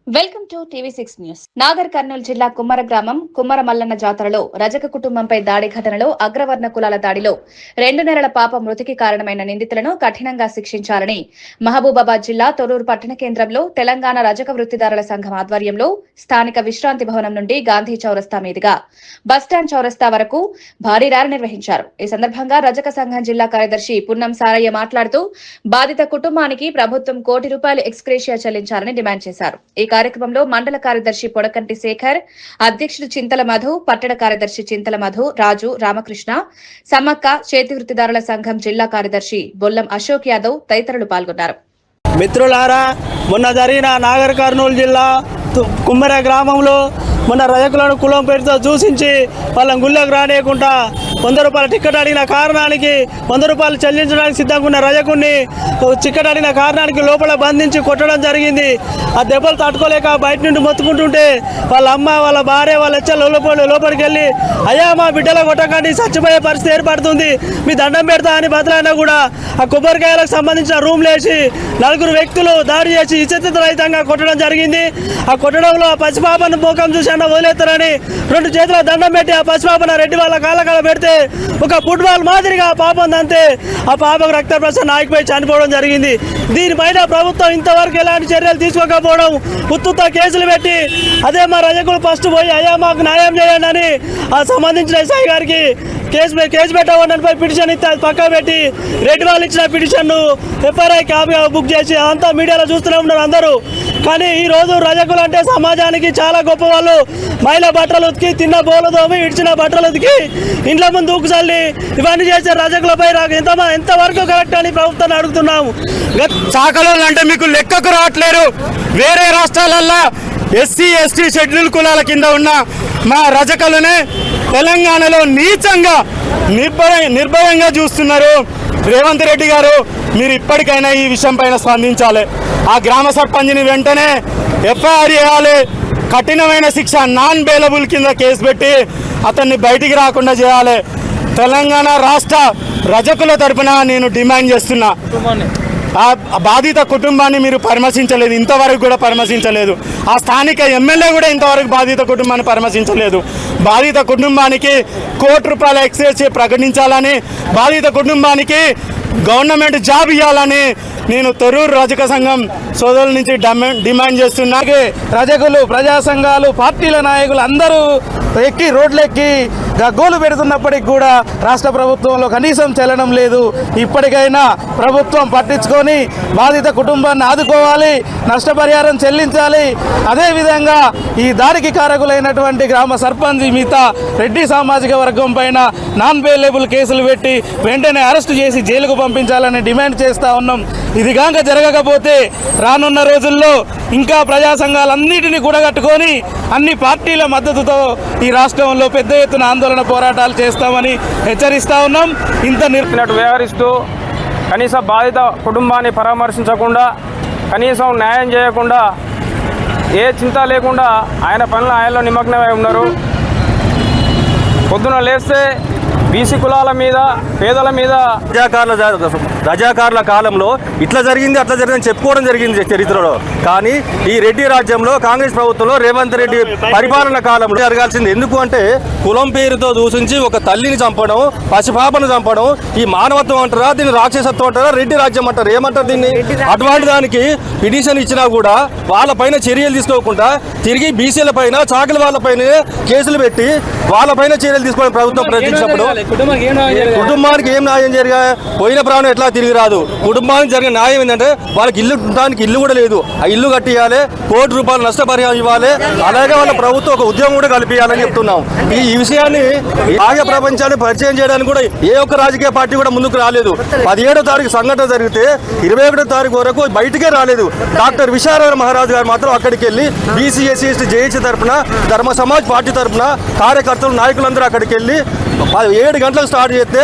Welcome to టీవీ6 news. Nagar Kurnool జిల్లా కుమ్మర గ్రామం కుమ్మర మల్లన్న జాతరలో రజక కుటుంబంపై దాడి ఘటనలో అగ్రవర్ణ కులాల దాడిలో 2 నెలల పాప మృతికి కారణమైన నిందితులను కఠినంగా శిక్షించాలని మహబూబాబాద్ జిల్లా తొర్రూరు పట్టణ కేంద్రంలో తెలంగాణ రజక వృత్తిదారుల సంఘం ఆధ్వర్యంలో స్థానిక విశ్రాంతి భవనం నుండి గాంధీ చౌరస్తా మీదుగా బస్టాండ్ చౌరస్తా వరకు భారీ ర్యాలీ నిర్వహించారు. ఈ సందర్భంగా రజక సంఘం జిల్లా కార్యదర్శి పున్నం సారయ్య మాట్లాడుతూ బాధిత కుటుంబానికి ప్రభుత్వం ₹1 కోటి ఎక్స్గ్రేషియా చెల్లించాలని డిమాండ్ చేశారు. ఈ కార్యక్రమంలో మండల కార్యదర్శి పొడకంటి శేఖర్, అధ్యక్షుడు చింతల మధు, పట్టణ కార్యదర్శి చింతల మధు, రాజు, రామకృష్ణ, సమ్మక్క చేతి వృత్తిదారుల సంఘం జిల్లా కార్యదర్శి బొల్లం అశోక్ యాదవ్ తదితరులు పాల్గొన్నారు. మిత్రులారా, మొన్న జరిగిన నాగర్ కర్నూలు జిల్లా కుమ్మర గ్రామంలో మొన్న రజకులను కులం పేరుతో దూషించి వాళ్ళని గుళ్ళకు రానియకుండా ₹100 టికెట్ అడిగిన కారణానికి ₹100 చెల్లించడానికి సిద్ధంగా ఉన్న రజకుడిని టికెట్ అడిగిన కారణానికి లోపల బంధించి కొట్టడం జరిగింది. ఆ దెబ్బలు తట్టుకోలేక బయట నుండి మొత్తుకుంటుంటే వాళ్ళ అమ్మ, వాళ్ళ భార్య, వాళ్ళ ఎచ్చలు లోపలికి వెళ్ళి అయ్యా మా బిడ్డల కొట్టకండి, చచ్చిపోయే పరిస్థితి ఏర్పడుతుంది, మీ దండం పెడతా అని బదులైనా కూడా ఆ కొబ్బరికాయలకు సంబంధించిన రూమ్ లేచి 4 వ్యక్తులు దాడి చేసి ఇచ్చతిరహితంగా కొట్టడం జరిగింది. ఆ కొట్టడంలో ఆ పసిపాపను మోకం చూసి అన్న వదిలేస్తారని 2 చేతుల దండం పెట్టి ఆ పసిపాపన రెడ్డి వాళ్ళ కాళ్ళ పెడితే ఒక ఫుట్బాల్ మాదిరిగా ఆ పాపం అంతే ఆ పాపకు రక్త ప్రసరణ ఆగిపోయి చనిపోవడం జరిగింది. దీనిపైన ప్రభుత్వం ఇంతవరకు ఎలాంటి చర్యలు తీసుకోకపోవడం, ఉత్తుత కేసులు పెట్టి అదే మా రజకులు ఫస్ట్ పోయి అయ్యా మాకు న్యాయం చేయండి అని ఆ సంబంధించిన ఎస్ఐ గారికి కేసు పెట్టవడంపై పిటిషన్ ఇస్తే అది పక్క పెట్టి రెడ్డి వాళ్ళు ఇచ్చిన పిటిషన్ను ఎఫ్ఐఆర్ కాపీ బుక్ చేసి అంతా మీడియాలో చూస్తూనే ఉన్నారు అందరూ. కానీ ఈ రోజు రజకులు అంటే సమాజానికి చాలా గొప్ప వాళ్ళు. మహిళ బట్టలు ఉతికి, తిన్న బోలు తోమి, ఇడిచిన బట్టలు ఉతికి, ఇండ్ల ముందు దూకుసల్లి ఇవన్నీ చేసే రజకులపై ఎంతవరకు కరెక్ట్ అని ప్రభుత్వాన్ని అడుగుతున్నాము. చాకలోళ్ళు అంటే మీకు లెక్కకు రావట్లేరు. వేరే రాష్ట్రాలల్లో ఎస్సీ ఎస్టీ షెడ్యూల్ కులాల కింద ఉన్న మా రజకులనే తెలంగాణలో నీచంగా నిర్భయంగా చూస్తున్నారు. రేవంత్ రెడ్డి గారు, మీరు ఇప్పటికైనా ఈ విషయం పైన స్పందించాలి. ఆ గ్రామ సర్పంచ్ని వెంటనే ఎఫ్ఐఆర్ చేయాలి. కఠినమైన శిక్ష, నాన్ బెయిలబుల్ కింద కేసు పెట్టి అతన్ని బయటికి రాకుండా చేయాలి. తెలంగాణ రాష్ట్ర రజకుల తరపున నేను డిమాండ్ చేస్తున్నా, ఆ బాధిత కుటుంబాన్ని మీరు పరామర్శించలేదు, ఇంతవరకు కూడా పరామర్శించలేదు. ఆ స్థానిక ఎమ్మెల్యే కూడా ఇంతవరకు బాధిత కుటుంబాన్ని పరామర్శించలేదు. బాధిత కుటుంబానికి ₹1 కోటి ఎక్స్గ్రేషియా ప్రకటించాలని, బాధిత కుటుంబానికి గవర్నమెంట్ జాబ్ ఇవ్వాలని నేను తొర్రూరు రజక సంఘం సోదరుల నుంచి డిమాండ్ చేస్తున్నా. రజకులు, ప్రజా సంఘాలు, పార్టీల నాయకులు అందరూ రోడ్లెక్కి గగ్గోలు పెడుతున్నప్పటికి కూడా రాష్ట్ర ప్రభుత్వంలో కనీసం చెల్లడం లేదు. ఇప్పటికైనా ప్రభుత్వం పట్టించుకొని బాధిత కుటుంబాన్ని ఆదుకోవాలి, నష్టపరిహారం చెల్లించాలి. అదేవిధంగా ఈ దాడికి కారకులైనటువంటి గ్రామ సర్పంచ్ మిగతా రెడ్డి సామాజిక వర్గం పైన నాన్ బెయిలబుల్ కేసులు పెట్టి వెంటనే అరెస్టు చేసి జైలుకు పంపించాలని డిమాండ్ చేస్తూ ఉన్నాం. ఇది కాక జరగకపోతే రానున్న రోజుల్లో ఇంకా ప్రజా సంఘాలన్నిటినీ కూడగట్టుకొని అన్ని పార్టీల మద్దతుతో ఈ రాష్ట్రంలో పెద్ద ఎత్తున ఆందోళన పోరాటాలు చేస్తామని హెచ్చరిస్తా ఉన్నాం. ఇంత వ్యవహరిస్తూ కనీసం బాధిత కుటుంబాన్ని పరామర్శించకుండా, కనీసం న్యాయం చేయకుండా, ఏ చింత లేకుండా ఆయన పనులు ఆయనలో నిమగ్నమై ఉన్నారు. పొద్దున లేస్తే బీసీ కులాల మీద, పేదల మీద రజాకారుల కాలంలో ఇట్లా జరిగింది అట్లా జరిగిందని చెప్పుకోవడం జరిగింది చరిత్రలో. కానీ ఈ రెడ్డి రాజ్యంలో, కాంగ్రెస్ ప్రభుత్వంలో, రేవంత్ రెడ్డి పరిపాలన కాలంలో జరగాల్సింది. ఎందుకు అంటే కులం పేరుతో దూషించి ఒక తల్లిని చంపడం, పసిపాపను చంపడం, ఈ మానవత్వం అంటారా, దీన్ని రాక్షసత్వం అంటారా, రెడ్డి రాజ్యం అంటారు, ఏమంటారు దీన్ని? అటువంటి దానికి పిటిషన్ ఇచ్చినా కూడా వాళ్ళపైన చర్యలు తీసుకోకుండా తిరిగి బీసీల పైన, చాకలి వాళ్ళపైన కేసులు పెట్టి వాళ్ళపైన చర్యలు తీసుకోవడం ప్రభుత్వం ప్రయత్నించినప్పుడు కుటుంబానికి ఏం న్యాయం జరిగా? పోయిన ప్రాణం ఎట్లా తిరిగి రాదు. కుటుంబానికి జరిగిన న్యాయం ఏంటంటే వాళ్ళకి ఇల్లు కూడా లేదు, ఆ ఇల్లు కట్టియాలి, ₹1 కోటి నష్టపరిహారం ఇవ్వాలి, అలాగే వాళ్ళ ప్రభుత్వం ఒక ఉద్యోగం కూడా కల్పించాలని చెప్తున్నాం. ఈ విషయాన్ని బాహ్య ప్రపంచాన్ని పరిచయం చేయడానికి కూడా ఏ ఒక్క రాజకీయ పార్టీ కూడా ముందుకు రాలేదు. 17వ తారీఖు సంఘటన జరిగితే 21వ తారీఖు వరకు బయటకే రాలేదు. డాక్టర్ విశారద మహారాజు గారు మాత్రం అక్కడికి వెళ్ళి బీసీ ఎస్సీ ఎస్టీ జేఏసీ తరఫున, ధర్మ సమాజ్ పార్టీ తరఫున కార్యకర్తలు, నాయకులందరూ అక్కడికి వెళ్ళి 7 గంటలకు స్టార్ట్ చేస్తే